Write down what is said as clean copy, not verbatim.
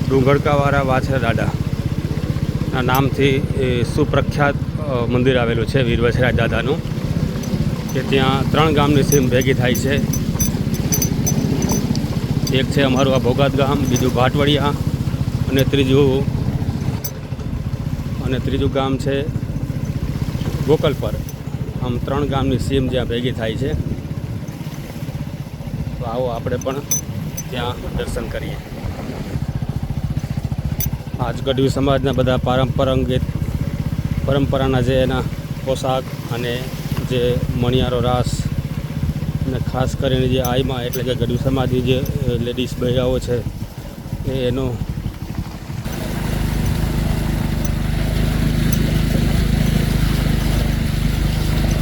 ડુંગરકાવાળા વાછરા દાદાના નામથી સુપ્રખ્યાત મંદિર આવેલું છે વીર વછરાજ દાદાનું, કે ત્યાં 3 ગામની સીમ ભેગી થાય છે. એક છે અમારું આ ભોગાત ગામ, બીજું ભાટવડિયા અને ત્રીજું ગામ છે ગોકલપર. આમ 3 ગામની સીમ જ્યાં ભેગી થાય છે. તો આવો આપણે પણ ત્યાં દર્શન કરીએ. આજ ગઢવી સમાજના બધા પરંપરાના જે એના પોશાક અને જે મણિયારો રાસ અને ખાસ કરીને જે આઈમાં એટલે કે ગઢવી સમાજની જે લેડીઝ બહેરાઓ છે એનો